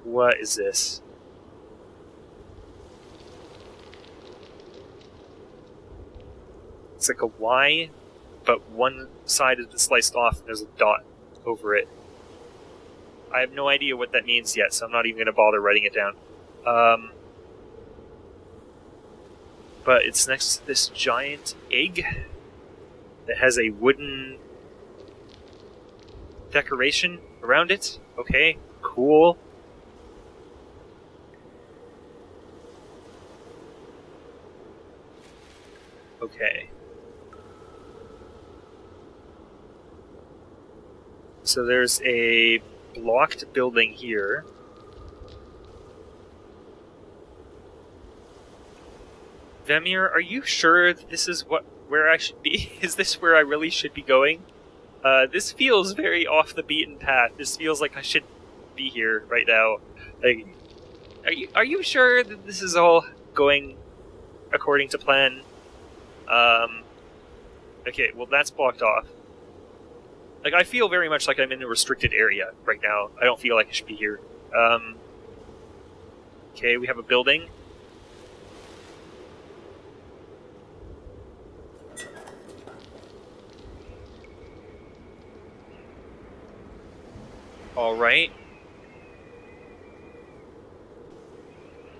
What is this? It's like a Y, but one side has been sliced off and there's a dot over it. I have no idea what that means yet, so I'm not even going to bother writing it down. But it's next to this giant egg that has a wooden decoration around it. Okay, cool. Okay. So there's a blocked building here. Vemir, are you sure that this is where I should be? Is this where I really should be going? This feels very off the beaten path. This feels like I should be here right now. Like, are you sure that this is all going according to plan? Okay, well that's blocked off. Like, I feel very much like I'm in a restricted area right now. I don't feel like I should be here. Okay, we have a building. Alright.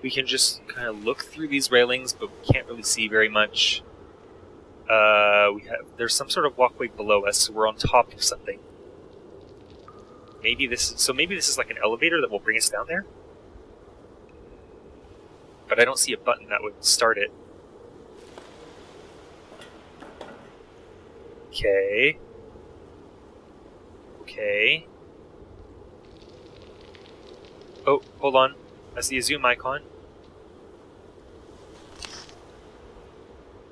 We can just kind of look through these railings, but we can't really see very much. There's some sort of walkway below us, so we're on top of something. Maybe this is like an elevator that will bring us down there? But I don't see a button that would start it. Okay. Okay. Oh, hold on. I see a zoom icon.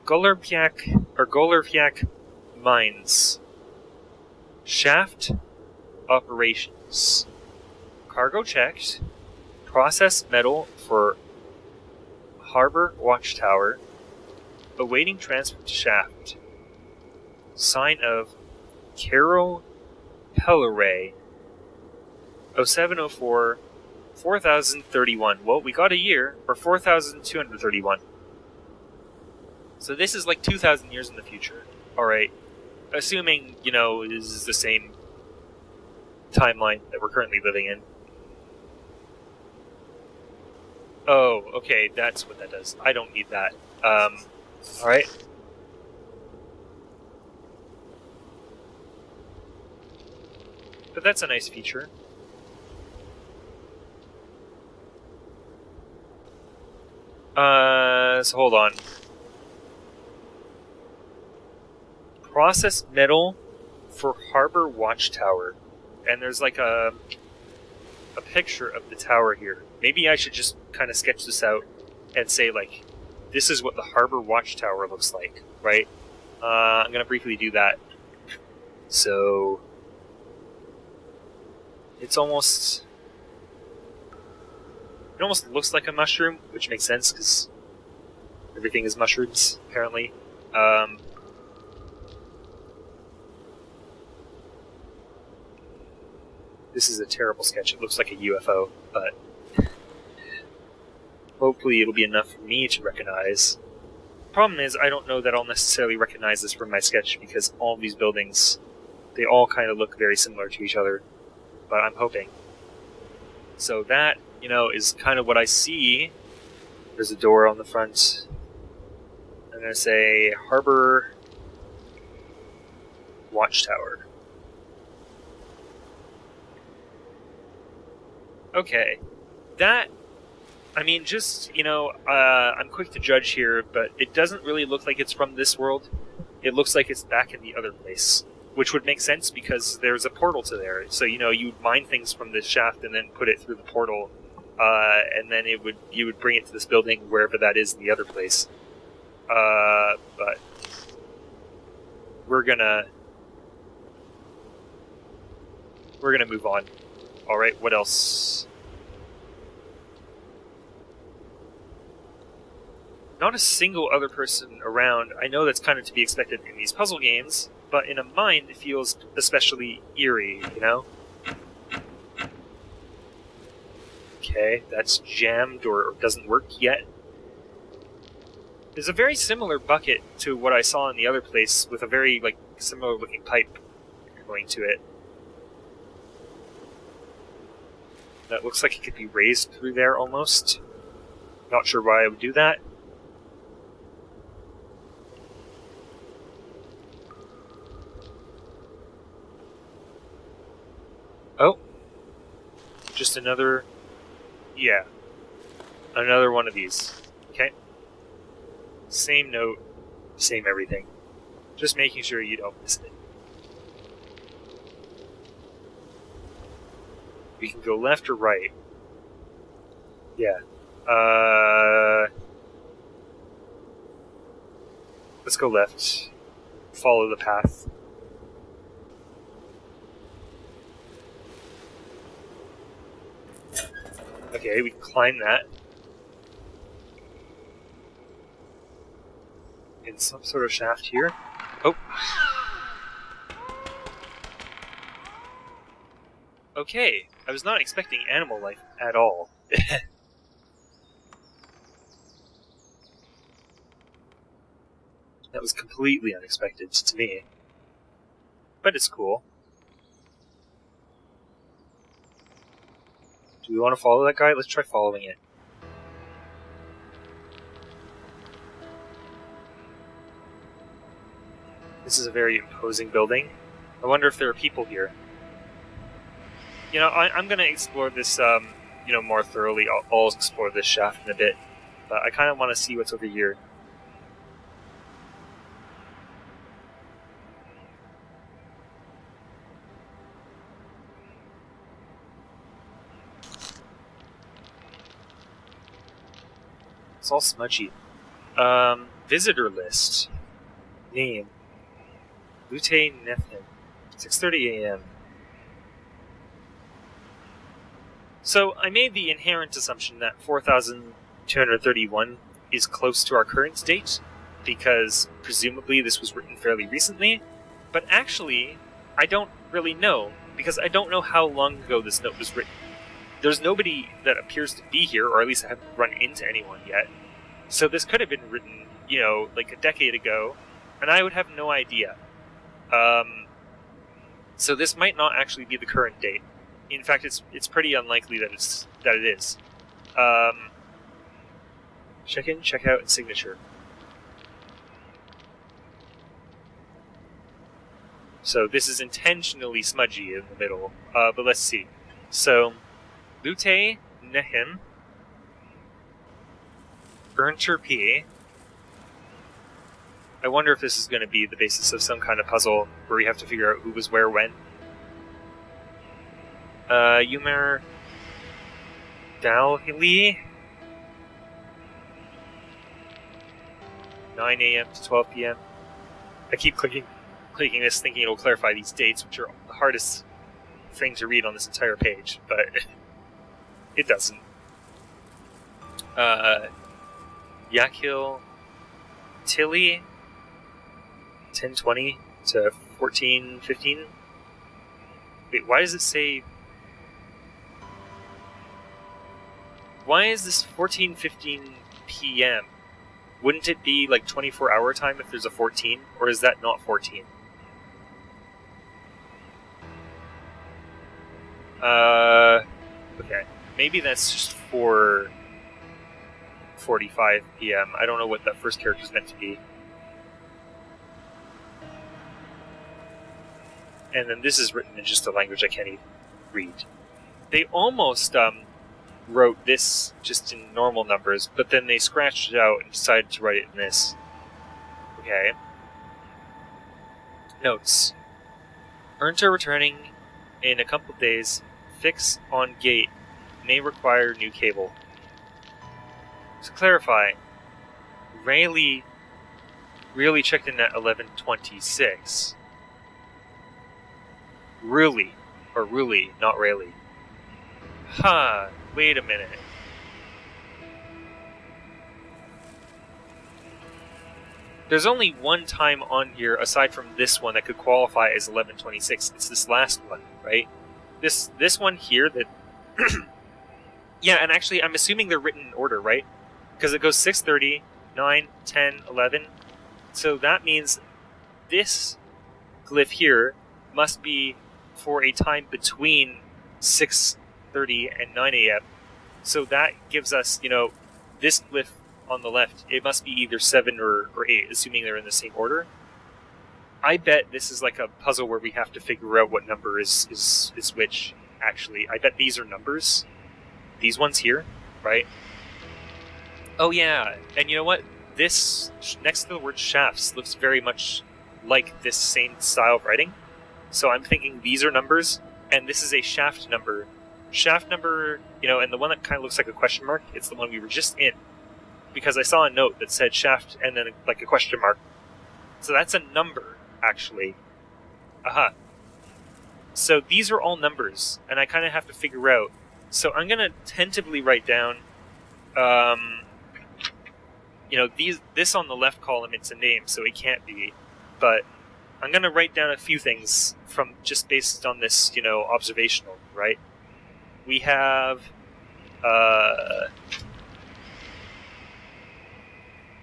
Golorfiak Mines. Shaft operations. Cargo checked. Process metal for harbor watchtower. Awaiting transfer to shaft. Sign of Carol Pelleray. 0704 4031. Well, we got a year for 4231. So this is like 2,000 years in the future. Alright. Assuming, you know, this is the same timeline that we're currently living in. Oh, okay, that's what that does. I don't need that. Alright. But that's a nice feature. So hold on. Process metal for harbor watchtower. And there's like a picture of the tower here. Maybe I should just kind of sketch this out and say, like, this is what the harbor watchtower looks like, right? I'm going to briefly do that. So it almost looks like a mushroom, which makes sense because everything is mushrooms, apparently. This is a terrible sketch. It looks like a UFO, but hopefully it'll be enough for me to recognize. Problem is, I don't know that I'll necessarily recognize this from my sketch because all of these buildings, they all kind of look very similar to each other, but I'm hoping. So that, you know, is kind of what I see. There's a door on the front. I'm going to say Harbor Watchtower. Okay. That, I mean, just, you know, I'm quick to judge here, but it doesn't really look like it's from this world. It looks like it's back in the other place, which would make sense because there's a portal to there. So, you know, you'd mine things from this shaft and then put it through the portal, and then you would bring it to this building wherever that is in the other place. But we're gonna move on. All right, what else? Not a single other person around. I know that's kind of to be expected in these puzzle games, but in a mine it feels especially eerie, you know? Okay, that's jammed or doesn't work yet. There's a very similar bucket to what I saw in the other place with a very, like, similar looking pipe going to it. That looks like it could be raised through there almost. Not sure why I would do that. Oh. Just another... Yeah. Another one of these. Okay. Same note, same everything. Just making sure you don't miss it. We can go left or right. Yeah. Let's go left. Follow the path. Okay, we can climb that. In some sort of shaft here. Oh! Okay, I was not expecting animal life at all. That was completely unexpected to me. But it's cool. Do we want to follow that guy? Let's try following it. This is a very imposing building. I wonder if there are people here. You know, I'm going to explore this, you know, more thoroughly. I'll explore this shaft in a bit. But I kind of want to see what's over here. It's all smudgy. Visitor list. Name. Lute Nethin. 6:30 a.m. So I made the inherent assumption that 4,231 is close to our current date, because presumably this was written fairly recently, but actually I don't really know, because I don't know how long ago this note was written. There's nobody that appears to be here, or at least I haven't run into anyone yet, so this could have been written, you know, like a decade ago, and I would have no idea. So this might not actually be the current date. In fact, it's pretty unlikely that it is. Check in, check out, and signature. So this is intentionally smudgy in the middle. But let's see. So, Lute Nehim, Ernter P. I wonder if this is going to be the basis of some kind of puzzle where we have to figure out who was where when. Yumer Dalhili, 9 a.m. to 12 p.m. I keep clicking this thinking it'll clarify these dates, which are the hardest thing to read on this entire page, but it doesn't. Yakil Tilly, 10:20 to 14:15. Wait, why does it say... Why is this 14:15 p.m.? Wouldn't it be like 24-hour time if there's a 14? Or is that not 14? Okay. Maybe that's just for 45 p.m. I don't know what that first character is meant to be. And then this is written in just a language I can't even read. They almost wrote this just in normal numbers, but then they scratched it out and decided to write it in this. Okay. Notes. Ernter returning in a couple days. Fix on gate. May require new cable. To clarify, Rayleigh really checked in at 11:26. Really. Or really, not Rayleigh. Huh, wait a minute. There's only one time on here, aside from this one, that could qualify as 11:26. It's this last one, right? This one here that Yeah, and actually, I'm assuming they're written in order, right? Because it goes 6:30, 9, 10, 11. So that means this glyph here must be for a time between 6:30 and 9 a.m. So that gives us, this glyph on the left. It must be either 7 or 8, assuming they're in the same order. I bet this is like a puzzle where we have to figure out what number is which, actually. I bet these are numbers. These ones here, right? Oh yeah, and you know what? This, next to the word shafts, looks very much like this same style of writing. So I'm thinking these are numbers, and this is a shaft number. Shaft number, and the one that kind of looks like a question mark, it's the one we were just in. Because I saw a note that said shaft and then like a question mark. So that's a number, actually. Aha. So these are all numbers, and I kind of have to figure out. So I'm going to tentatively write down, this on the left column, it's a name, so it can't be. But I'm going to write down a few things from just based on this, observational, right? We have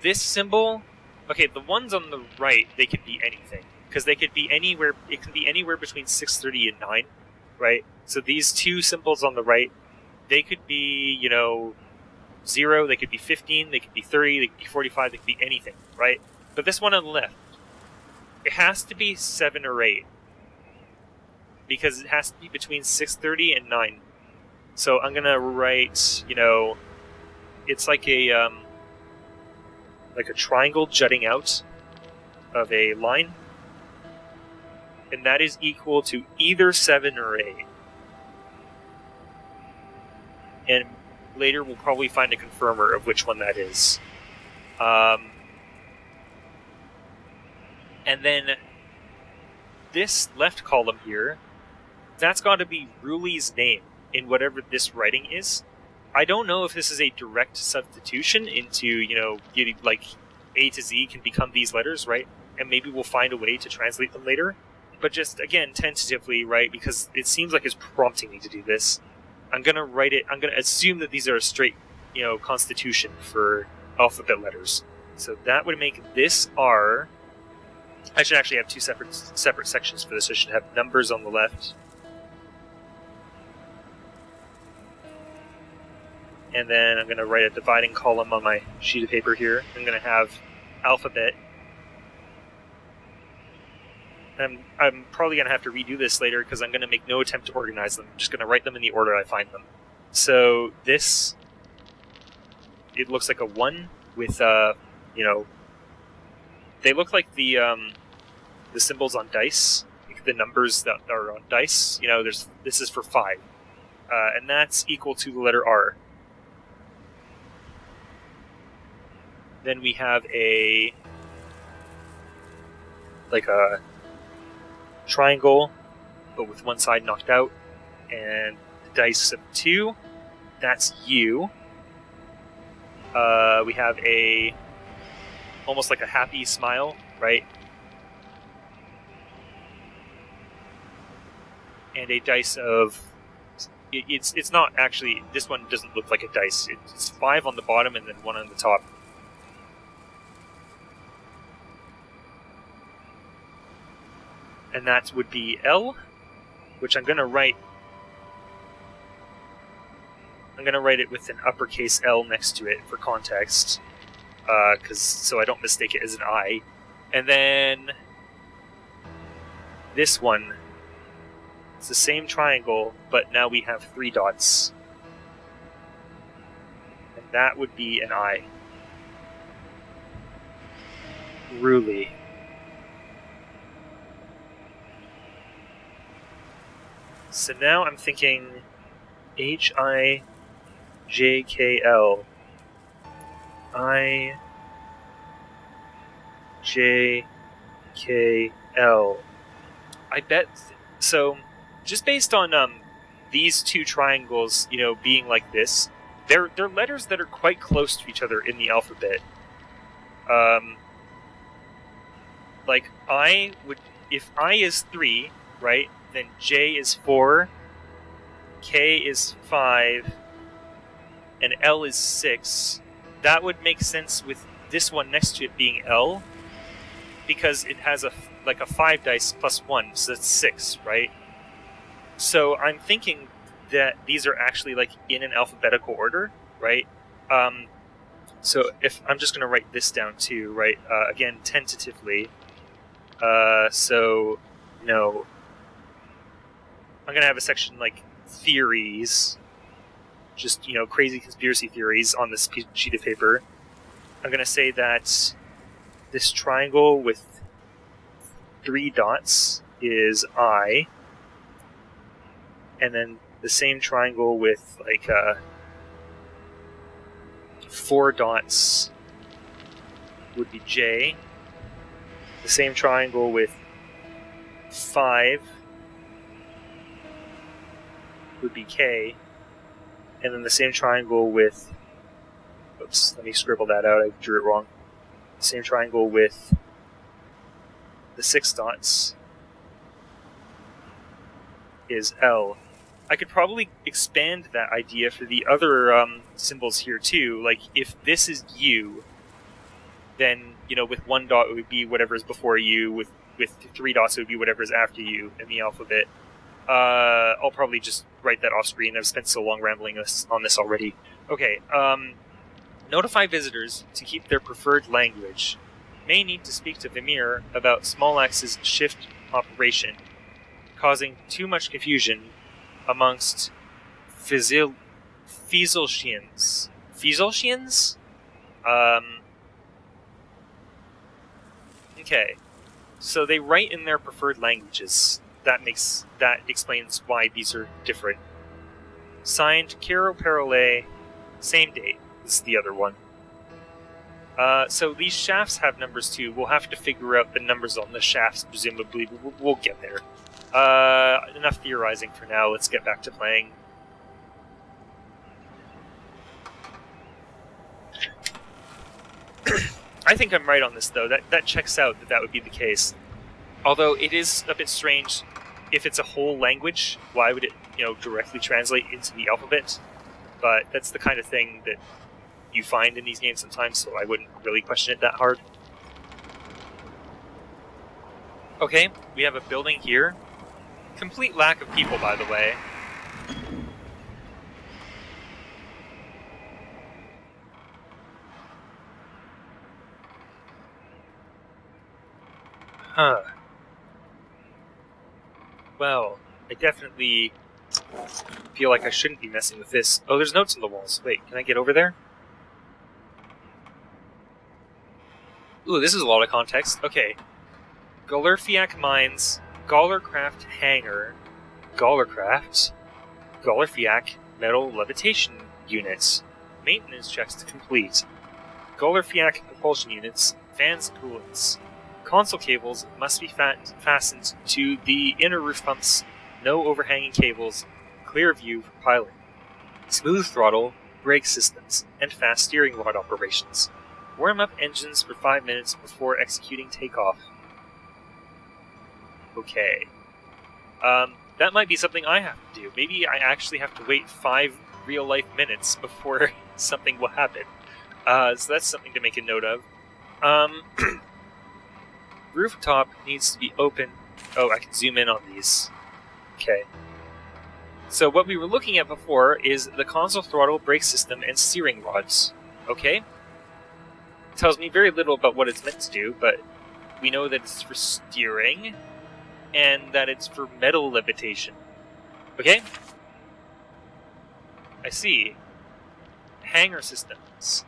this symbol. Okay, the ones on the right, they could be anything. Because they could be anywhere, it can be anywhere between 6:30 and 9, right? So these two symbols on the right, they could be, 0, they could be 15, they could be 30, they could be 45, they could be anything, right? But this one on the left, it has to be 7 or 8. Because it has to be between 6:30 and 9. So I'm going to write, it's like a triangle jutting out of a line. And that is equal to either 7 or 8. And later we'll probably find a confirmer of which one that is. And then this left column here, that's got to be Ruli's name in whatever this writing is. I don't know if this is a direct substitution into, getting like A to Z can become these letters, right? And maybe we'll find a way to translate them later. But just, again, tentatively, right, because it seems like it's prompting me to do this, I'm going to write it, I'm going to assume that these are a straight, constitution for alphabet letters. So that would make this R. I should actually have two separate sections for this. I should have numbers on the left. And then I'm going to write a dividing column on my sheet of paper here. I'm going to have alphabet. I'm probably going to have to redo this later because I'm going to make no attempt to organize them. I'm just going to write them in the order I find them. So this, it looks like a 1 with, they look like the symbols on dice, like the numbers that are on dice. This is for 5. And that's equal to the letter R. Then we have a triangle, but with one side knocked out, and the dice of 2, that's U. We have almost like a happy smile, right? And a dice of, it's not actually, this one doesn't look like a dice. It's 5 on the bottom and then 1 on the top. And that would be L, which I'm going to write it with an uppercase L next to it for context, so I don't mistake it as an I. And then this one, it's the same triangle, but now we have 3 dots. And that would be an I. Ruli. So now I'm thinking H-I-J-K-L. I-J-K-L. I bet... So, just based on these two triangles, being like this, they're letters that are quite close to each other in the alphabet. Like, I would... If I is 3, right... Then J is 4, K is 5, and L is 6, that would make sense with this one next to it being L, because it has a 5 dice plus 1, so that's 6, right? So I'm thinking that these are actually like in an alphabetical order, right? So if I'm just going to write this down too, right? Again, tentatively. So no, I'm going to have a section like theories, just crazy conspiracy theories on this sheet of paper. I'm going to say that this triangle with 3 dots is I, and then the same triangle with like 4 dots would be J. The same triangle with 5 would be K. And then the same triangle with... Oops, let me scribble that out, I drew it wrong. The same triangle with the 6 dots is L. I could probably expand that idea for the other symbols here too. Like, if this is U, then, with 1 dot it would be whatever's before U, with 3 dots it would be whatever's after U in the alphabet. I'll probably just write that off screen. I've spent so long rambling on this already. Okay, notify visitors to keep their preferred language. May need to speak to Vimir about Smolax's shift operation, causing too much confusion amongst Fieselchians. Fieselchians? Okay. So they write in their preferred languages. That explains why these are different. Signed, Kiro Parole, same date. This is the other one. So these shafts have numbers too. We'll have to figure out the numbers on the shafts, presumably. We'll get there. Enough theorizing for now. Let's get back to playing. I think I'm right on this, though. That checks out that would be the case. Although it is a bit strange, if it's a whole language, why would it, directly translate into the alphabet? But that's the kind of thing that you find in these games sometimes, so I wouldn't really question it that hard. Okay, we have a building here. Complete lack of people, by the way. Huh. Well, I definitely feel like I shouldn't be messing with this. Oh, there's notes on the walls. Wait, can I get over there? Ooh, this is a lot of context. Okay. Golorfiak Mines, Golorcraft Hangar, Golorcraft, Golorfiak Metal Levitation Units. Maintenance checks to complete. Golorfiak Propulsion Units, Fans and Coolants. Console cables must be fastened to the inner roof pumps. No overhanging cables. Clear view for piloting. Smooth throttle, brake systems, and fast steering rod operations. Warm up engines for 5 minutes before executing takeoff. Okay. That might be something I have to do. Maybe I actually have to wait 5 real-life minutes before something will happen. So that's something to make a note of. Rooftop needs to be open. Oh, I can zoom in on these. Okay. So what we were looking at before is the console throttle, brake system, and steering rods. Okay? It tells me very little about what it's meant to do, but we know that it's for steering, and that it's for metal levitation. Okay? I see. Hangar systems.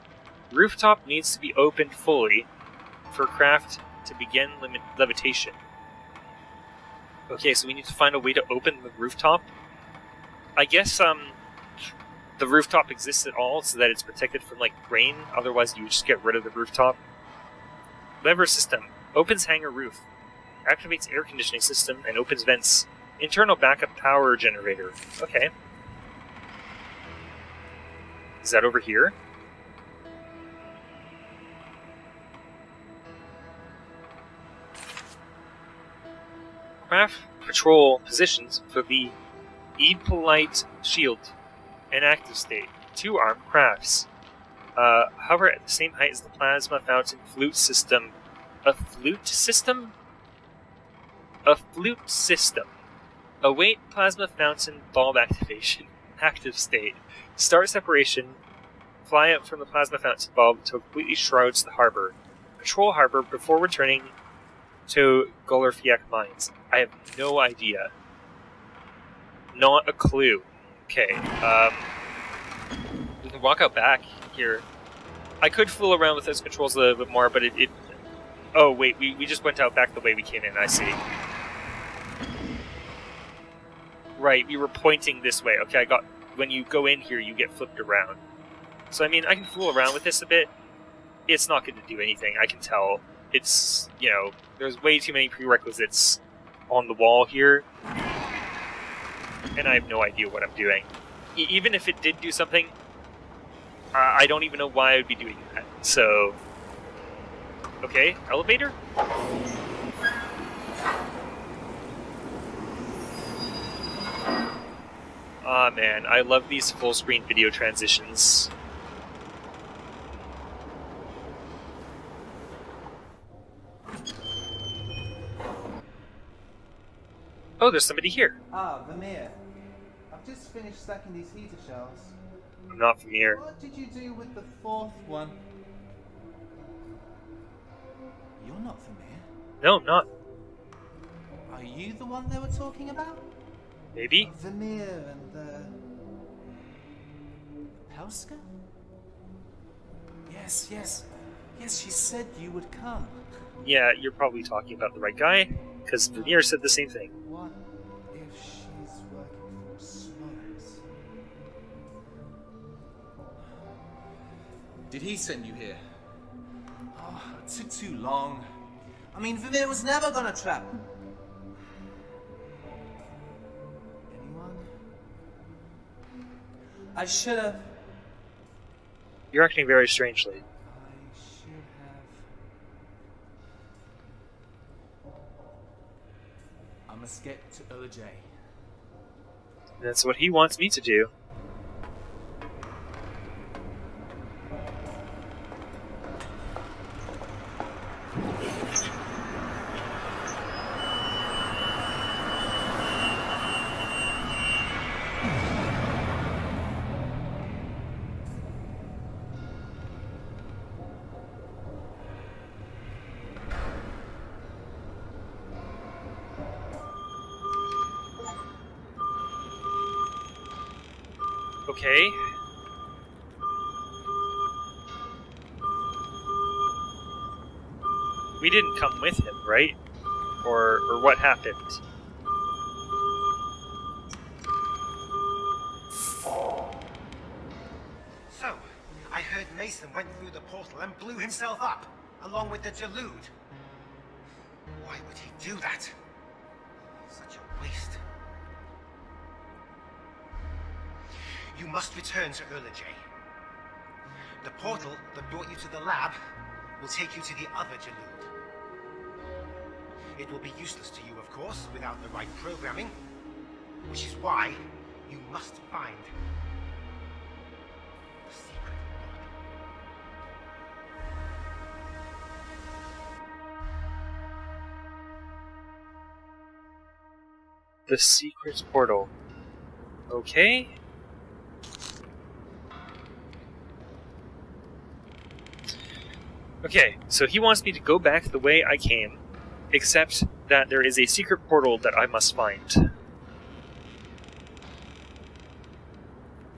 Rooftop needs to be opened fully for craft to begin levitation. Okay, so we need to find a way to open the rooftop. I guess the rooftop exists at all so that it's protected from rain, otherwise you would just get rid of the rooftop. Lever system. Opens hangar roof. Activates air conditioning system and opens vents. Internal backup power generator. Okay. Is that over here? Craft patrol positions for the Eid Polite shield in active state. 2 armed crafts. Hover at the same height as the plasma fountain flute system. A flute system? A flute system. Await plasma fountain bulb activation. Active state. Start separation. Fly up from the plasma fountain bulb until it completely shrouds the harbor. Patrol harbor before returning to Golorfiak Mines. I have no idea. Not a clue. Okay, we can walk out back here. I could fool around with those controls a little bit more, but it oh, wait, we just went out back the way we came in, I see. Right, we were pointing this way. Okay, when you go in here, you get flipped around. So, I mean, I can fool around with this a bit. It's not going to do anything, I can tell. It's, you know, there's way too many prerequisites on the wall here. And I have no idea what I'm doing. Even if it did do something, I don't even know why I would be doing that. So, okay, elevator? Ah, man, I love these full-screen video transitions. Oh, there's somebody here. Ah, Vermeer. I've just finished stacking these heater shells. I'm not from here. What did you do with the 4th one? You're not Vermeer. No, I'm not. Are you the one they were talking about? Maybe? Vermeer and Pelska? Yes, yes. Yes, she said you would come. Yeah, you're probably talking about the right guy, because Vermeer said the same thing. What if she's working for Swallows? Did he send you here? Oh, it took too long. I mean, Vermeer was never gonna trap. Anyone? I should have. You're acting very strangely. I should have. I must get to J. That's what he wants me to do. Okay. We didn't come with him, right? Or what happened? So, I heard Mason went through the portal and blew himself up, along with the Delude. Why would he do that? Such a waste. You must return to J. The portal that brought you to the lab will take you to the other Delude. It will be useless to you, of course, without the right programming, which is why you must find the secret portal. The secret portal. Okay. Okay, so he wants me to go back the way I came, except that there is a secret portal that I must find.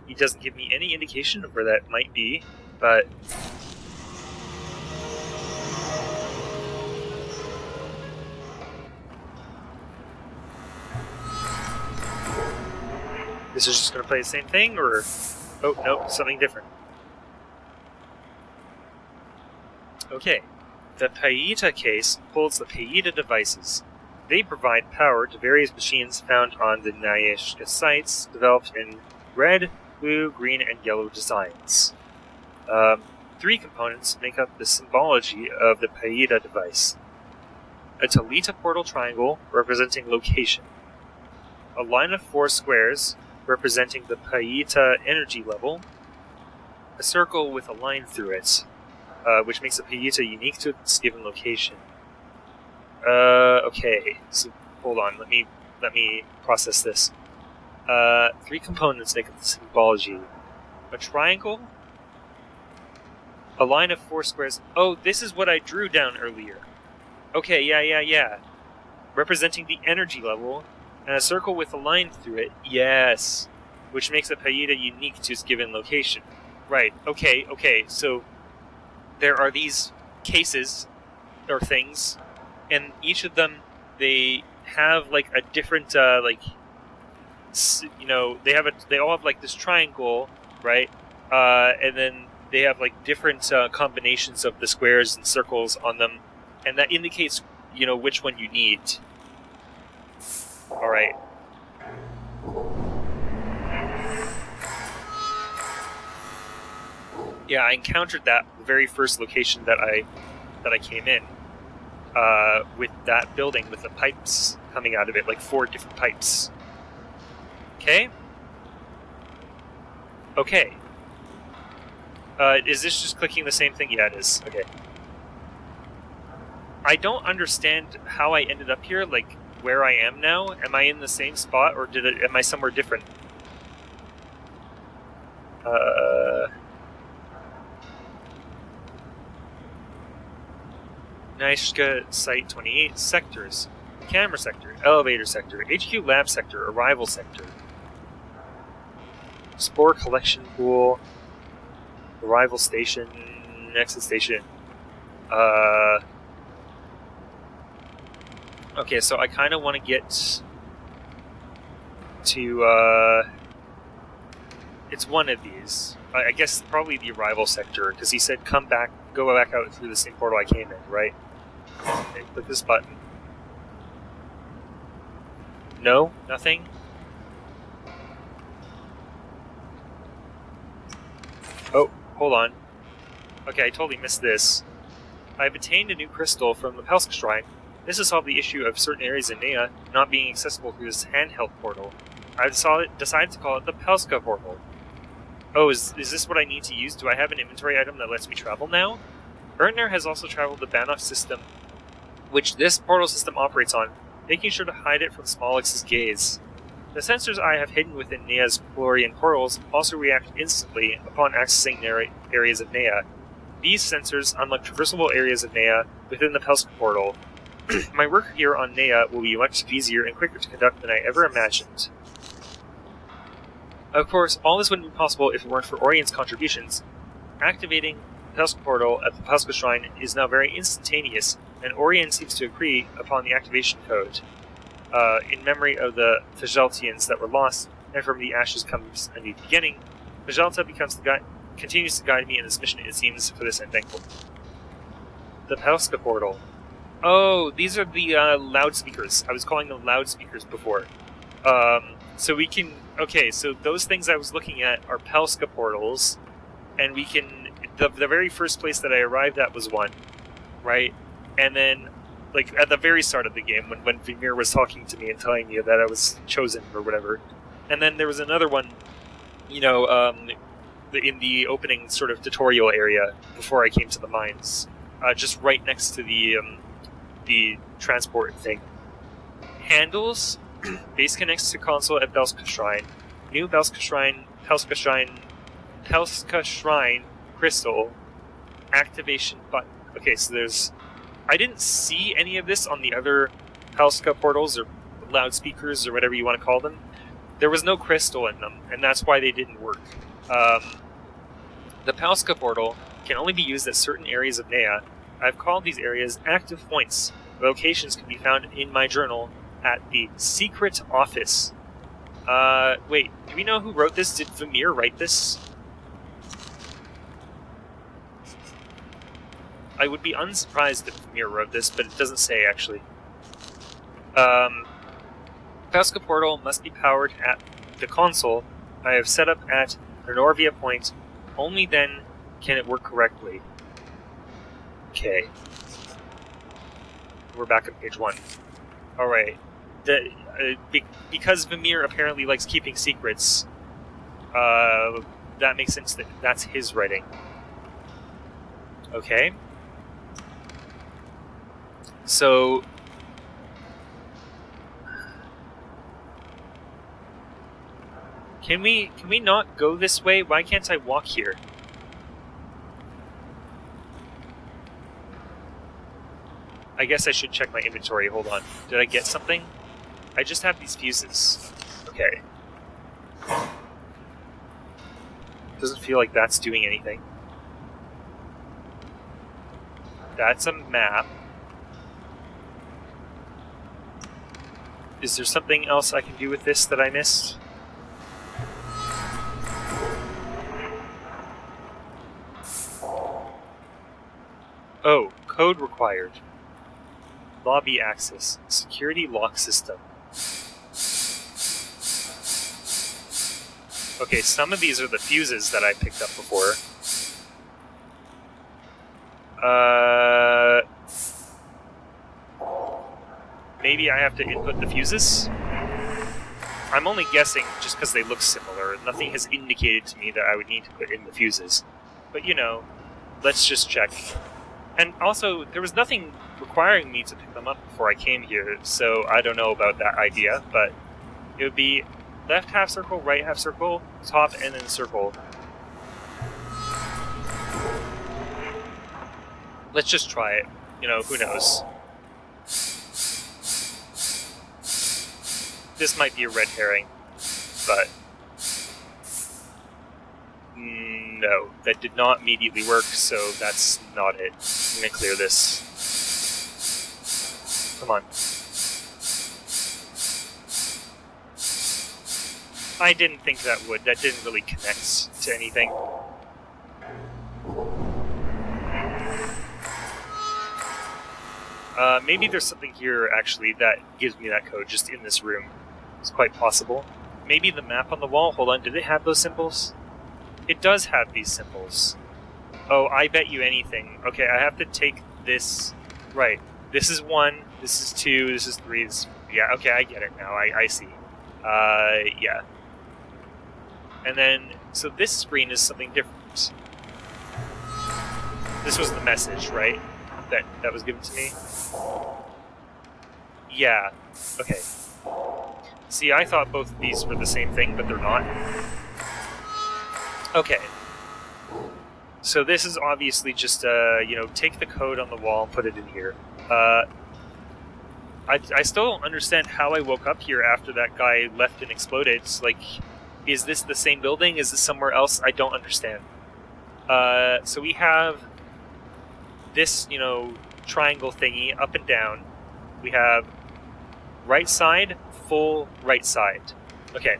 He doesn't give me any indication of where that might be, but... This is just going to play the same thing, or... Oh, no, something different. Okay, the Paita case holds the Paita devices. They provide power to various machines found on the Neyyah sites, developed in red, blue, green, and yellow designs. 3 components make up the symbology of the Paita device. A Talita portal triangle representing location. A line of 4 squares representing the Paita energy level. a circle with a line through it, which makes a Payita unique to its given location. Okay, so hold on, let me process this. 3 components make up the symbology. A triangle, a line of 4 squares. Oh, this is what I drew down earlier. Okay, yeah. Representing the energy level, and a circle with a line through it. Yes. Which makes a Payita unique to its given location. Right, okay, so there are these cases, or things, and each of them, they have, like, a different, they all have, like, this triangle, right? And then they have, like, different combinations of the squares and circles on them, and that indicates, which one you need. Alright. Yeah, I encountered that very first location that I came in, with that building with the pipes coming out of it, like 4 different pipes. Okay. Is this just clicking the same thing? Yeah, it is. Okay. I don't understand how I ended up here, like where I am now. Am I in the same spot, or am I somewhere different? Neyyah Site 28 sectors. Camera sector, elevator sector, HQ lab sector, arrival sector. Spore collection pool, arrival station, exit station. Okay, so I kind of want to get to, it's one of these. I guess probably the arrival sector, because he said go back out through the same portal I came in, right? Okay, click this button. No? Nothing? Oh, hold on. Okay, I totally missed this. I've obtained a new crystal from the Pelska Shrine. This has solved the issue of certain areas in Neyyah not being accessible through this handheld portal. I've decided to call it the Pelska portal. Oh, is this what I need to use? Do I have an inventory item that lets me travel now? Ernner has also traveled the Bannoff system, which this portal system operates on, making sure to hide it from Smolix's gaze. The sensors I have hidden within Neyyah's Florian portals also react instantly upon accessing areas of Neyyah. These sensors unlock traversable areas of Neyyah within the Pelska portal. My work here on Neyyah will be much easier and quicker to conduct than I ever imagined. Of course, all this wouldn't be possible if it weren't for Orient's contributions. Activating the Pelska portal at the Pelska Shrine is now very instantaneous, and Orient seems to agree upon the activation code. In memory of the Fajaltians that were lost, and from the ashes comes a new beginning, Fajalta continues to guide me in this mission. It seems for this I'm thankful. The Pelska portal. Oh, these are the loudspeakers. I was calling them loudspeakers before. So we can... Okay, so those things I was looking at are Pelska portals, and we can... The very first place that I arrived at was one, right? And then, like, at the very start of the game, when Vimir was talking to me and telling me that I was chosen or whatever. And then there was another one, in the opening sort of tutorial area before I came to the mines. Just right next to the transport thing. Handles. Base connects to console at Pelska Shrine. New Pelska Shrine crystal. Activation button. Okay, so there's... I didn't see any of this on the other Pelska portals, or loudspeakers, or whatever you want to call them. There was no crystal in them, and that's why they didn't work. The Pelska portal can only be used at certain areas of Neyyah. I've called these areas active points. Locations can be found in my journal at the secret office. Wait, do we know who wrote this? Did Vimir write this? I would be unsurprised if Vimir wrote this, but it doesn't say, actually. Pelska portal must be powered at the console I have set up at Golorfiak Point. Only then can it work correctly. Okay. We're back on page 1. Alright. Because Vimir apparently likes keeping secrets, that makes sense that that's his writing. Okay. So... Can we not go this way? Why can't I walk here? I guess I should check my inventory. Hold on. Did I get something? I just have these fuses. Okay. Doesn't feel like that's doing anything. That's a map. Is there something else I can do with this that I missed? Oh, code required. Lobby access. Security lock system. Okay, some of these are the fuses that I picked up before. Maybe I have to input the fuses? I'm only guessing just because they look similar. Nothing has indicated to me that I would need to put in the fuses. But you know, let's just check. And also, there was nothing requiring me to pick them up before I came here, so I don't know about that idea, but it would be left half circle, right half circle, top, and then circle. Let's just try it. You know, who knows? This might be a red herring, but... no, that did not immediately work, so that's not it. I'm gonna clear this. Come on. I didn't think that would. That didn't really connect to anything. Maybe there's something here, actually, that gives me that code just in this room. It's quite possible. Maybe the map on the wall? Hold on, did it have those symbols? It does have these symbols. Oh, I bet you anything. Okay, I have to take this... Right. This is 1, this is 2, this is 3, this... Yeah, okay, I get it now. I see. Yeah. And then... So this screen is something different. This was the message, right? That was given to me? Yeah. Okay. See, I thought both of these were the same thing, but they're not. Okay. So this is obviously just, you know, take the code on the wall and put it in here. I still don't understand how I woke up here after that guy left and exploded. It's like, is this the same building? Is this somewhere else? I don't understand. So we have this, you know, triangle thingy up and down. We have right side, full right side. Okay.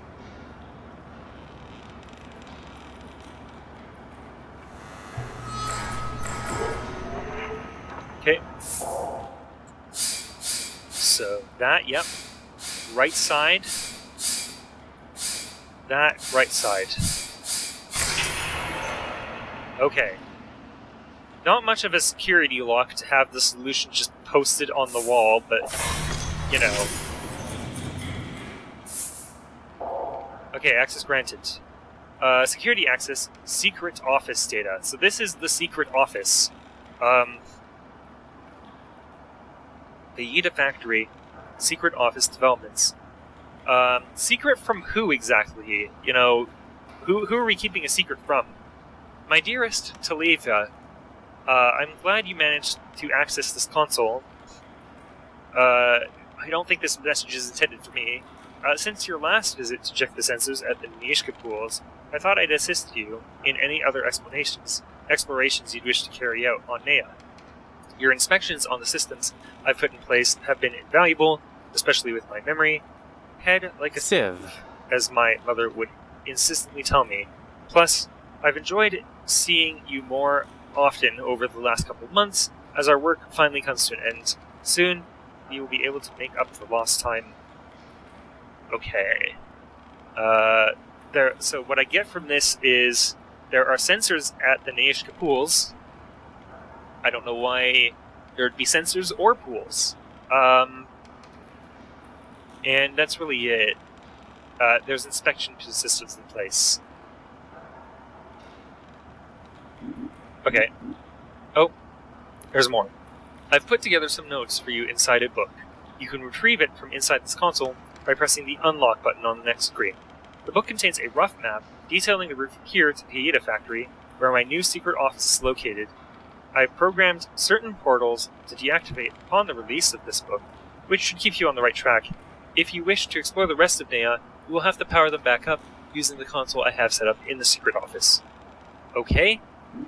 Okay. So that, yep. Right side. That, right side. Okay. Not much of a security lock to have the solution just posted on the wall, but, you know. Okay, access granted. Security access, secret office data. So this is the secret office. The Neyyah factory, secret office developments. Secret from who exactly? You know, who are we keeping a secret from? My dearest Neyyah, I'm glad you managed to access this console. I don't think this message is intended for me. Since your last visit to check the sensors at the Neyyah pools, I thought I'd assist you in any other explorations you'd wish to carry out on Neyyah. Your inspections on the systems I've put in place have been invaluable, especially with my memory. Head like a sieve, as my mother would insistently tell me. Plus, I've enjoyed seeing you more often over the last couple of months, as our work finally comes to an end. Soon, you will be able to make up for lost time. Okay. So what I get from this is there are sensors at the Neyyah pools. I don't know why there'd be sensors or pools. And that's really it. There's inspection systems in place. Okay. Oh, there's more. I've put together some notes for you inside a book. You can retrieve it from inside this console by pressing the unlock button on the next screen. The book contains a rough map detailing the route from here to the Neyyah factory, where my new secret office is located. I've programmed certain portals to deactivate upon the release of this book, which should keep you on the right track. If you wish to explore the rest of Neyyah, you will have to power them back up using the console I have set up in the secret office. Okay,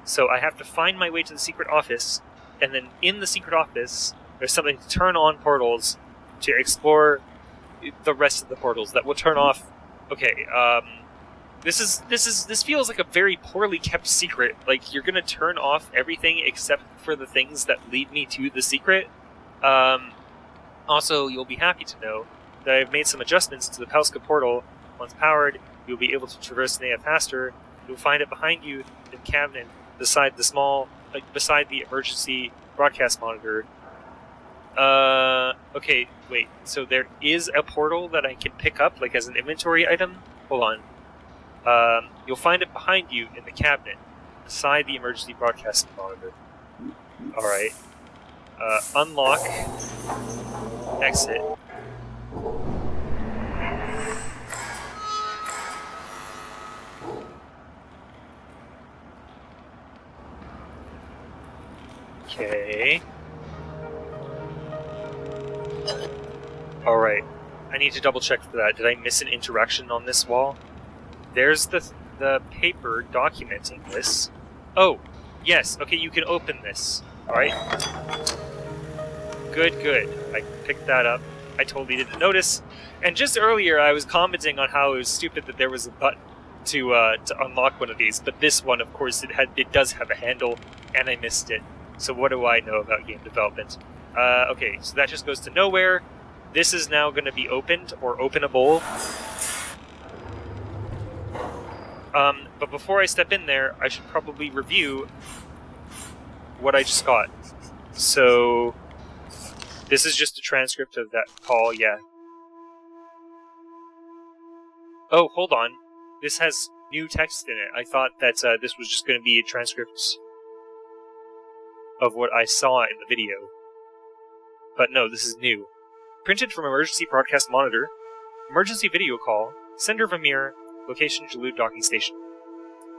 so I have to find my way to the secret office, and then in the secret office, there's something to turn on portals to explore the rest of the portals that will turn off. Okay, this feels like a very poorly kept secret. Like, you're gonna turn off everything except for the things that lead me to the secret. Also, you'll be happy to know that I've made some adjustments to the Pelska portal. Once powered, you'll be able to traverse Neyyah faster. You'll find it behind you in the cabinet beside beside the emergency broadcast monitor. Okay, wait, so there is a portal that I can pick up, like, as an inventory item? Hold on. You'll find it behind you in the cabinet, beside the emergency broadcast monitor. Alright. Unlock. Exit. Okay. Alright. I need to double check for that. Did I miss an interaction on this wall? There's the paper documenting this. Oh, yes. Okay, you can open this. Alright. Good, good. I picked that up. I totally didn't notice. And just earlier I was commenting on how it was stupid that there was a button to unlock one of these, but this one, of course, it does have a handle, and I missed it. So what do I know about game development? Okay, so that just goes to nowhere. This is now going to be opened, or openable. But before I step in there, I should probably review what I just got. So, this is just a transcript of that call, yeah. Oh, hold on. This has new text in it. I thought that this was just going to be a transcript of what I saw in the video. But no, this is new. Printed from emergency broadcast monitor. Emergency video call. Sender Vamir. Location Jalud docking station.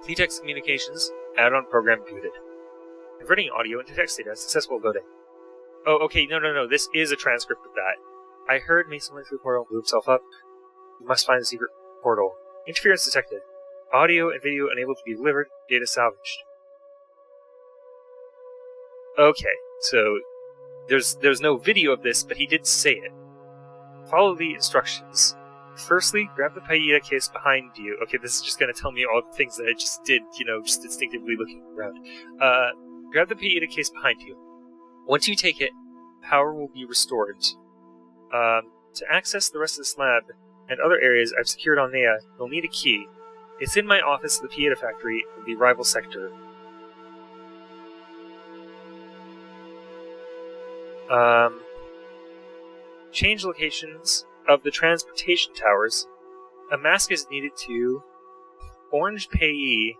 Cletext communications. Add-on program booted. Converting audio into text data. Successful loading. Oh, okay, no. This is a transcript of that. I heard Mason went through the portal and blew himself up. You must find the secret portal. Interference detected. Audio and video unable to be delivered. Data salvaged. Okay, so there's no video of this, but he did say it. Follow the instructions. Firstly, grab the paella case behind you. Okay, this is just going to tell me all the things that I just did, just instinctively looking around. Grab the paella case behind you. Once you take it, power will be restored. To access the rest of this lab and other areas I've secured on Neyyah, you'll need a key. It's in my office at the Neyyah factory in the rival sector. Change locations of the transportation towers. A mask is needed to Orange Payee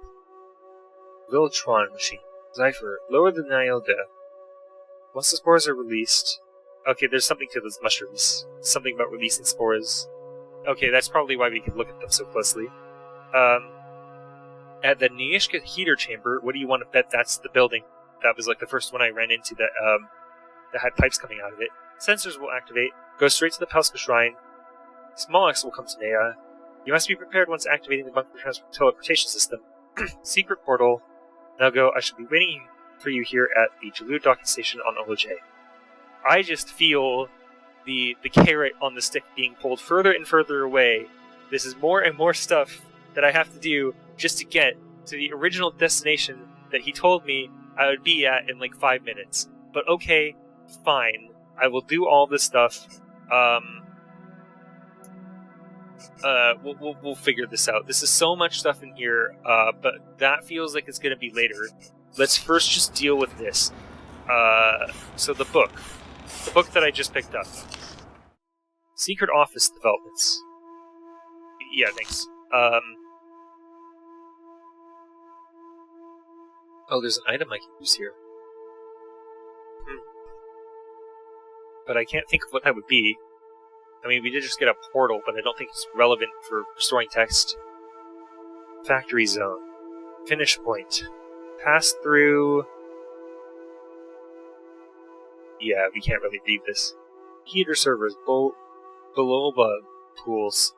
Viltron machine. Zypher, lower the Neyyah. Once the spores are released... Okay, there's something to those mushrooms. Something about releasing spores. Okay, that's probably why we can look at them so closely. At the Neyyah heater chamber, what do you want to bet that's the building? That was like the first one I ran into that had pipes coming out of it. Sensors will activate. Go straight to the Pelska Shrine. Small X will come to Neyyah. You must be prepared once activating the bunker teleportation system. Secret portal. Now go. I shall be waiting for you here at the Jalud docking station on Oloj. I just feel the carrot on the stick being pulled further and further away. This is more and more stuff that I have to do just to get to the original destination that he told me I would be at in like 5 minutes. But okay, fine. I will do all this stuff. We'll figure this out. This is so much stuff in here, but that feels like it's going to be later. Let's first just deal with this. So the book that I just picked up. Secret Office Developments. Yeah, thanks. Oh, there's an item I can use here. But I can't think of what that would be. I mean, we did just get a portal, but I don't think it's relevant for restoring text. Factory zone. Finish point. Pass through... Yeah, we can't really read this. Heater servers. Below pools.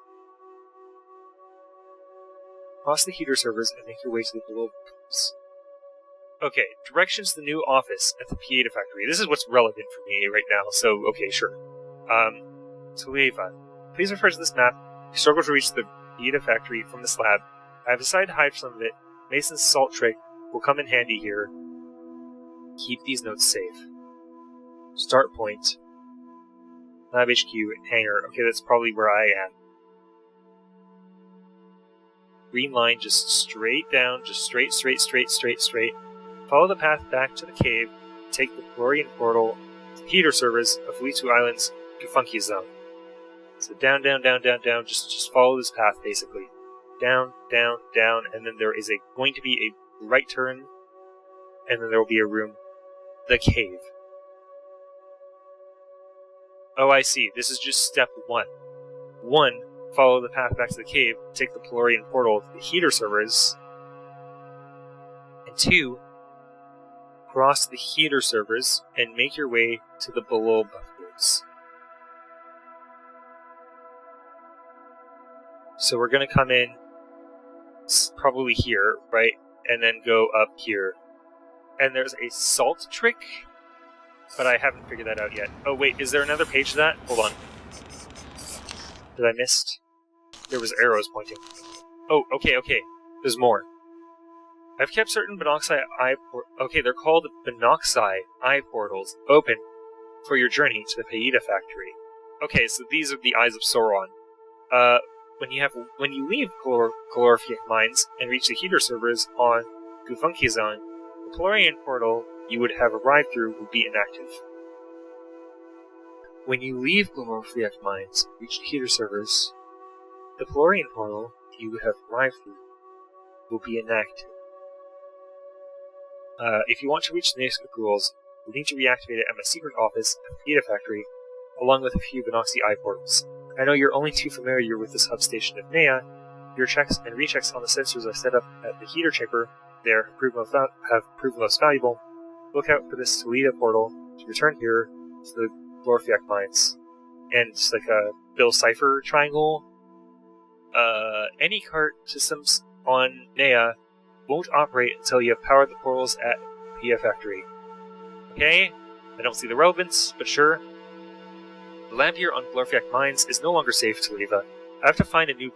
Cross the heater servers and make your way to the below pools. Okay, directions to the new office at the Pieta factory. This is what's relevant for me right now, so okay, sure. Neyyah, please refer to this map. If you struggle to reach the Pieta factory from this lab, I have decided to hide some of it. Mason's salt trick will come in handy here. Keep these notes safe. Start point. Lab HQ, hangar. Okay, that's probably where I am. Green line, just straight down, just straight. Follow the path back to the cave, take the Florian portal, heater servers of Felitu Island's Golorfiak zone. So down, just follow this path, basically. Down, and then there is going to be a right turn, and then there will be a room. The cave. Oh, I see. This is just step 1. 1. Follow the path back to the cave, take the Florian portal to the heater servers. And 2. Cross the heater servers and make your way to the below buffers. So we're going to come in probably here, right? And then go up here. And there's a salt trick, but I haven't figured that out yet. Oh wait, is there another page to that? Hold on. Did I miss? There was arrows pointing. Oh, okay. There's more. I've kept certain Binoxi eye okay, they're called Binoxi eye portals open for your journey to the Pieta factory. Okay, so these are the eyes of Sauron. When you leave Golorfiak Mines and reach the heater servers on Golorfiak zone, the Florian portal you would have arrived through will be inactive. When you leave Golorfiak Mines, reach the heater servers, the Florian portal you would have arrived through will be inactive. If you want to reach the next rules, you'll need to reactivate it at my secret office at the Pieta factory, along with a few Binoxi eye portals. I know you're only too familiar with this hub station of Neyyah. Your checks and rechecks on the sensors I set up at the heater chamber there have proven most valuable. Look out for this Neyyah portal to return here to the Golorfiak Mines. And it's like a Bill Cipher triangle. Any cart systems on Neyyah won't operate until you have powered the portals at the Pieta factory. Okay? I don't see the relevance, but sure. The land here on Golorfiak Mines is no longer safe to leave. I have to find a new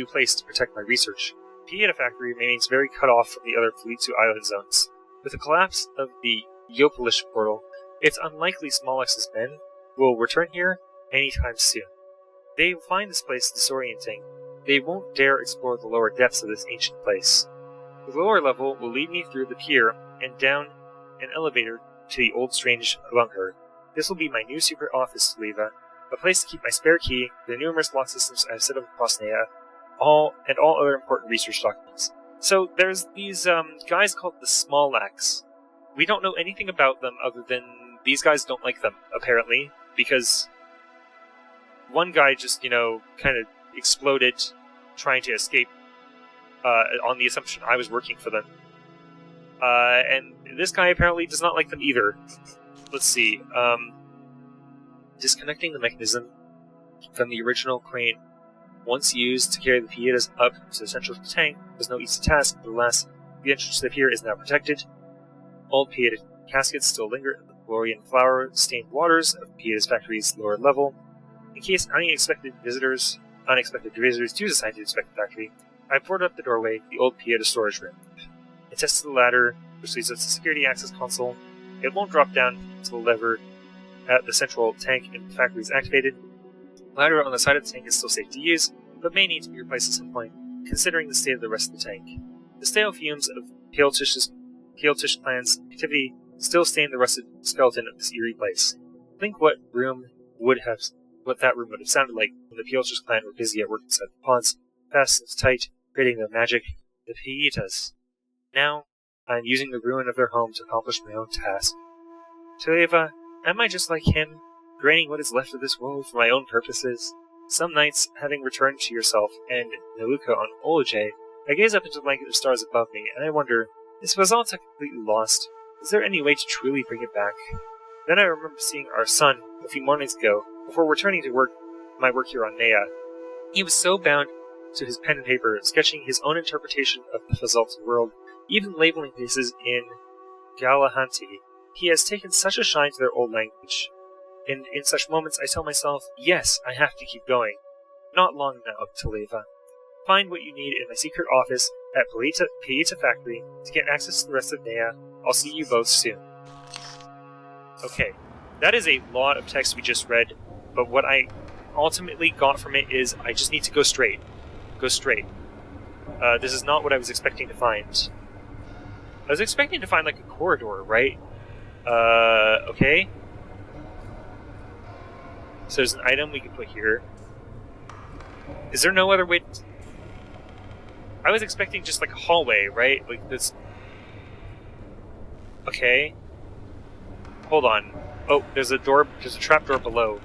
place to protect my research. The Pieta factory remains very cut off from the other Felitu Island zones. With the collapse of the Yopolish portal, it's unlikely Small X's men will return here anytime soon. They will find this place disorienting. They won't dare explore the lower depths of this ancient place. The lower level will lead me through the pier and down an elevator to the old strange bunker. This will be my new secret office, Neyyah, a place to keep my spare key, the numerous lock systems I've set up across Neyyah, all other important research documents. So there's these guys called the Small X. We don't know anything about them other than these guys don't like them, apparently, because one guy just, kind of exploded trying to escape on the assumption I was working for them. And this guy apparently does not like them either. Let's see. Disconnecting the mechanism from the original crane once used to carry the Pietas up to the central tank was no easy task, but alas, the entrance to the pier is now protected. Old Pieta caskets still linger in the Florian flower-stained waters of Pieta's factory's lower level. In case unexpected visitors do decide to inspect the factory, I boarded up the doorway, the old Pieta storage room. I tested the ladder, which leads up to the security access console. It won't drop down until the lever at the central tank in the factory is activated. The ladder on the side of the tank is still safe to use, but may need to be replaced at some point, considering the state of the rest of the tank. The stale fumes of Pieltish clan's activity still stain the rusted skeleton of this eerie place. Think what that room would have sounded like when the Pieltish clan were busy at work inside the pods, fast and tight, creating the magic, the Pietas. Now, I'm using the ruin of their home to accomplish my own task. Neyyah, am I just like him, draining what is left of this world for my own purposes? Some nights, having returned to yourself and Neluka on Olajay, I gaze up into the blanket of stars above me, and I wonder, is Fazalta completely lost? Is there any way to truly bring it back? Then I remember seeing our son a few mornings ago, before returning to my work here on Neyyah. He was so bound to his pen and paper, sketching his own interpretation of the Fazalta world, even labeling places in Galahanti. He has taken such a shine to their old language. And in such moments I tell myself, yes, I have to keep going. Not long now, Neyyah. Find what you need in my secret office at Pieta Factory to get access to the rest of Neyyah. I'll see you both soon. Okay, that is a lot of text we just read, but what I ultimately got from it is I just need to go straight. Go straight. This is not what I was expecting to find. I was expecting to find like a corridor, right? Okay. So there's an item we can put here. Is there no other way to... I was expecting just like a hallway, right? Like this... Okay. Hold on. Oh, there's a door, there's a trapdoor below.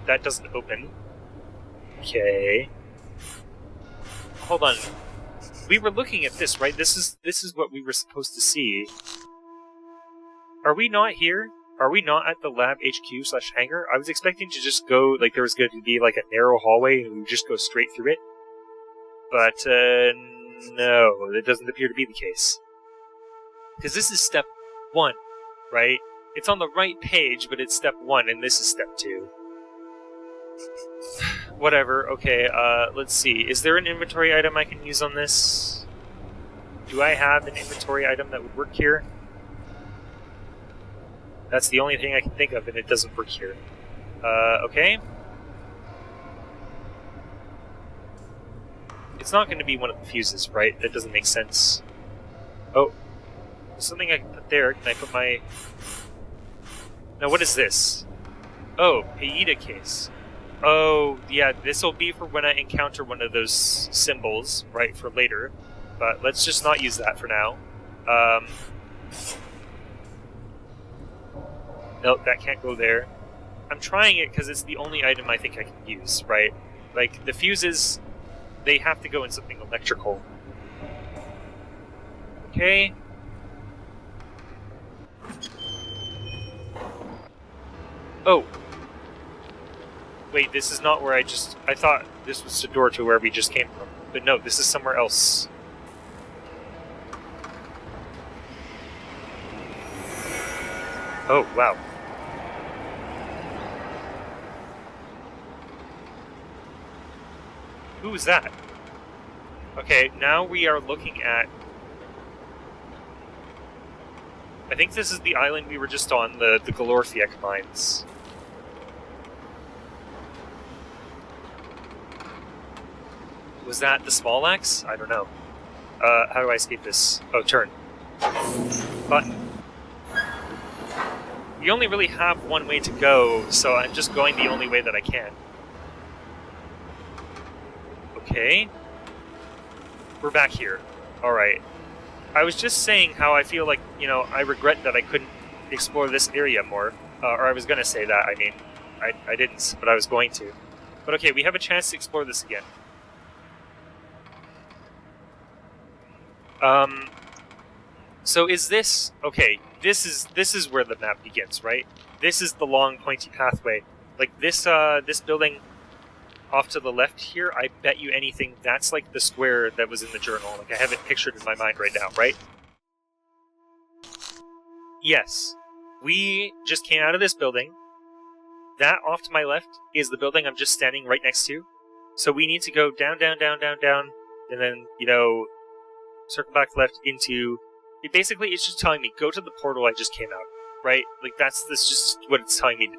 That doesn't open. Okay. Hold on. We were looking at this, right? This is what we were supposed to see. Are we not here? Are we not at the lab HQ/hangar? I was expecting to just go, like there was going to be like a narrow hallway and we would just go straight through it. But, no, that doesn't appear to be the case. Because this is step 1, right? It's on the right page, but it's step 1, and this is step 2. Whatever, okay, let's see. Is there an inventory item I can use on this? Do I have an inventory item that would work here? That's the only thing I can think of, and it doesn't work here. Okay. It's not going to be one of the fuses, right? That doesn't make sense. Oh. There's something I can put there. Can I put my... Now, what is this? Oh, Pieta case. Oh, yeah, this will be for when I encounter one of those symbols, right, for later. But let's just not use that for now. Nope, that can't go there. I'm trying it because it's the only item I think I can use, right? Like, the fuses, they have to go in something electrical. Okay. Oh. Wait, this is not where I thought this was the door to where we just came from. But no, this is somewhere else. Oh, wow. Who is that? Okay, now we are looking at... I think this is the island we were just on, the Golorfiak Mines. Was that the small axe? I don't know. How do I escape this? Oh, turn. Button. We only really have one way to go, so I'm just going the only way that I can. Okay. We're back here. Alright. I was just saying how I feel like, you know, I regret that I couldn't explore this area more. Or I was gonna say that, I mean, I didn't, but I was going to. But okay, we have a chance to explore this again. So is this... Okay, this is where the map begins, right? This is the long, pointy pathway. Like, this building off to the left here, I bet you anything, that's like the square that was in the journal. Like, I have it pictured in my mind right now, right? Yes. We just came out of this building. That off to my left is the building I'm just standing right next to. So we need to go down, down, down, down, down, and then, you know, circle back left into... Basically, it's just telling me, go to the portal I just came out, right? Like, that's just what it's telling me to do.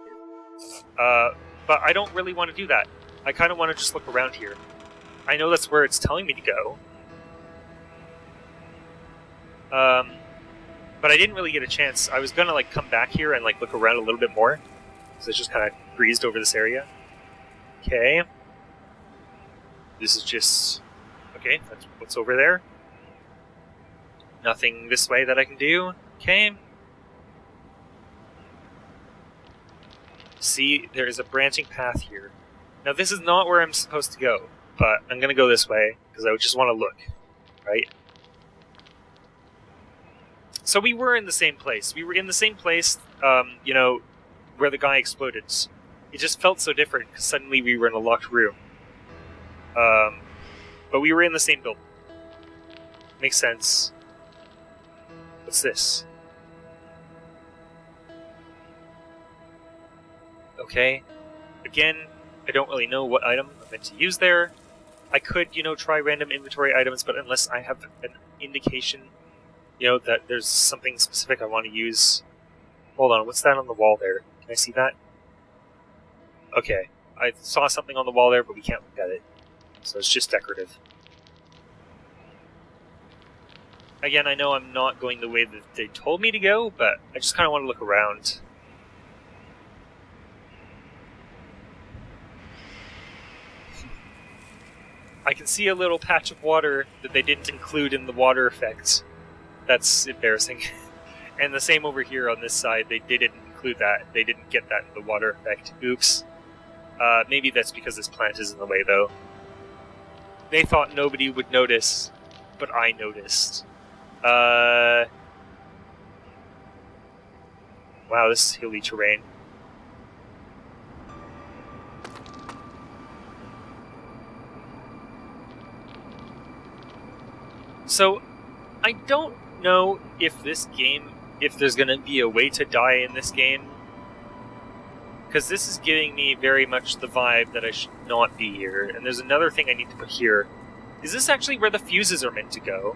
But I don't really want to do that. I kind of want to just look around here. I know that's where it's telling me to go. But I didn't really get a chance. I was going to, like, come back here and, like, look around a little bit more. So I just kind of breezed over this area. Okay. This is just... Okay, that's what's over there. Nothing this way that I can do. Okay. See, there is a branching path here. Now, this is not where I'm supposed to go, but I'm going to go this way, because I just want to look, right? So we were in the same place. We were in the same place, you know, where the guy exploded. It just felt so different, because suddenly we were in a locked room. But we were in the same building. Makes sense. What's this? Okay. Again, I don't really know what item I'm meant to use there. I could, you know, try random inventory items, but unless I have an indication, you know, that there's something specific I want to use. Hold on, what's that on the wall there? Can I see that? Okay. I saw something on the wall there, but we can't look at it. So it's just decorative. Again, I know I'm not going the way that they told me to go, but I just kind of want to look around. I can see a little patch of water that they didn't include in the water effect. That's embarrassing. And the same over here on this side, they didn't include that. They didn't get that in the water effect. Oops. Maybe that's because this plant is in the way, though. They thought nobody would notice, but I noticed. Wow, this is hilly terrain. So, I don't know if this game, if there's going to be a way to die in this game. Because this is giving me very much the vibe that I should not be here. And there's another thing I need to put here. Is this actually where the fuses are meant to go?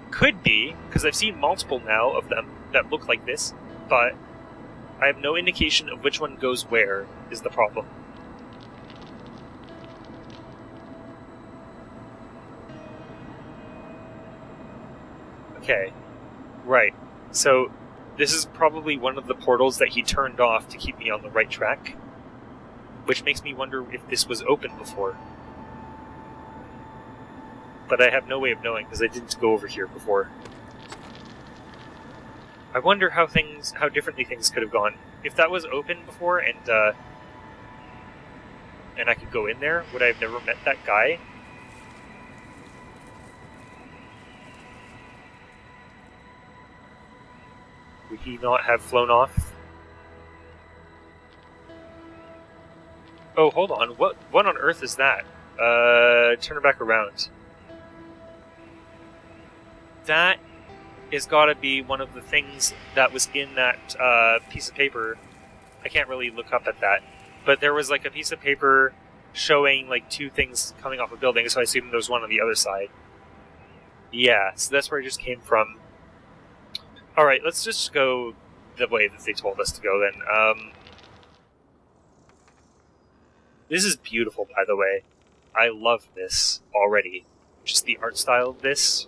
Could be, because I've seen multiple now of them that look like this, but I have no indication of which one goes where, is the problem. Okay, right. So, this is probably one of the portals that he turned off to keep me on the right track, which makes me wonder if this was open before. But I have no way of knowing because I didn't go over here before. I wonder how differently things could have gone. If that was open before and I could go in there, would I have never met that guy? Would he not have flown off? Oh, hold on. What on earth is that? Turn it back around. That has got to be one of the things that was in that piece of paper. I can't really look up at that. But there was like a piece of paper showing like two things coming off a building, so I assume there was one on the other side. Yeah, so that's where I just came from. Alright, let's just go the way that they told us to go then. This is beautiful, by the way. I love this already. Just the art style of this.